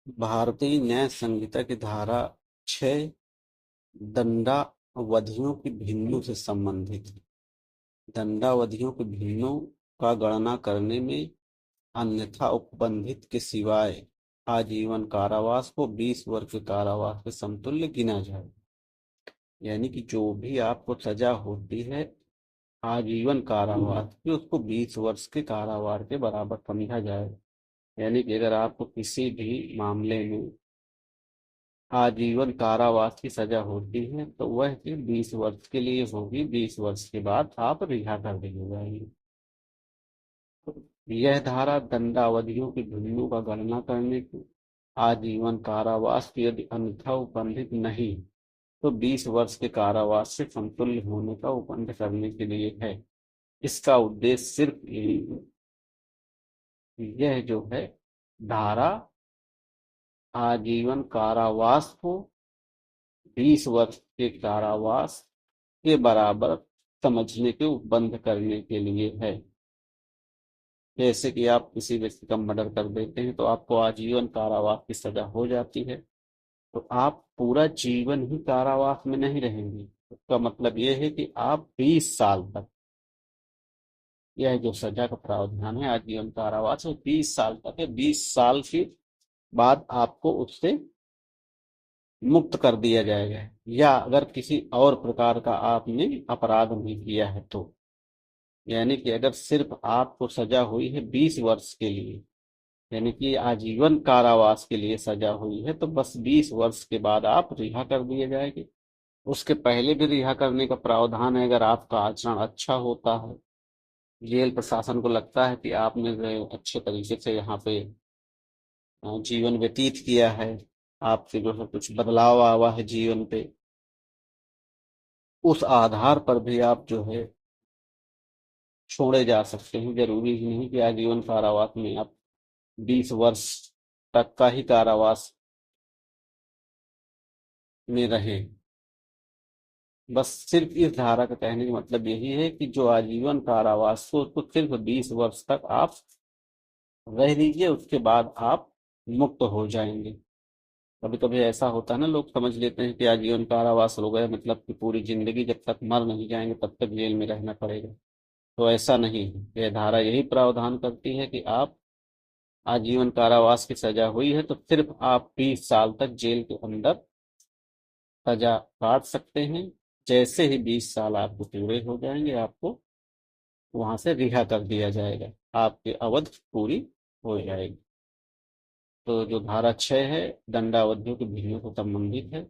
भारतीय न्याय संहिता की धारा 6 दंडावधियों की भिन्नों से संबंधित है। दंडावधियों के भिन्नों का गणना करने में अन्यथा उपबंधित के सिवाय आजीवन कारावास को 20 वर्ष के कारावास के समतुल्य गिना जाए। यानी कि जो भी आपको सजा होती है आजीवन कारावास की, उसको 20 वर्ष के कारावास के बराबर समझा जाए। यानी कि अगर आपको किसी भी मामले में आजीवन कारावास की सजा होती है तो वह सिर्फ 20 वर्ष के लिए होगी। 20 वर्ष के बाद आप रिहा कर दिए जाएंगे। यह धारा दंडावधियों की भिन्नों का गणना करने की आजीवन कारावास की यदि अन्यथा उपबंधित नहीं तो 20 वर्ष के कारावास से समतुल्य होने का उपबंध करने के लिए है। इसका उद्देश्य सिर्फ यह जो है धारा आजीवन कारावास को 20 वर्ष के कारावास के बराबर समझने के उपबंध करने के लिए है। जैसे कि आप किसी व्यक्ति का मर्डर कर देते हैं तो आपको आजीवन कारावास की सजा हो जाती है, तो आप पूरा जीवन ही कारावास में नहीं रहेंगे। इसका मतलब यह है कि आप 20 साल तक, यह जो सजा का प्रावधान है आजीवन कारावास, वो 20 साल तक है। 20 साल के बाद आपको उससे मुक्त कर दिया जाएगा, या अगर किसी और प्रकार का आपने अपराध नहीं किया है तो। यानी कि अगर सिर्फ आपको सजा हुई है 20 वर्ष के लिए, यानी कि आजीवन कारावास के लिए सजा हुई है, तो बस 20 वर्ष के बाद आप रिहा कर दिए जाएंगे। उसके पहले भी रिहा करने का प्रावधान है। अगर आपका आचरण अच्छा होता है, जेल प्रशासन को लगता है कि आपने जो अच्छे तरीके से यहाँ पे जीवन व्यतीत किया है, आपके जो है कुछ बदलाव आवा है जीवन पे, उस आधार पर भी आप जो है छोड़े जा सकते हैं। जरूरी ही नहीं कि आजीवन कारावास में आप 20 वर्ष तक का ही कारावास में रहें। बस सिर्फ इस धारा का कहने का मतलब यही है कि जो आजीवन कारावास को उसको सिर्फ 20 वर्ष तक आप रह लीजिए, उसके बाद आप मुक्त हो जाएंगे। कभी कभी ऐसा होता है ना, लोग समझ लेते हैं कि आजीवन कारावास हो गया मतलब कि पूरी जिंदगी जब तक मर नहीं जाएंगे तब तक जेल में रहना पड़ेगा। तो ऐसा नहीं है। यह धारा यही प्रावधान करती है कि आप आजीवन कारावास की सजा हुई है तो सिर्फ आप 20 साल तक जेल के अंदर सजा काट सकते हैं। जैसे ही 20 साल आपको पूरे हो जाएंगे, आपको वहां से रिहा कर दिया जाएगा, आपकी अवधि पूरी हो जाएगी। तो जो धारा 6 है दंडावधियों की भिन्नों से संबंधित है।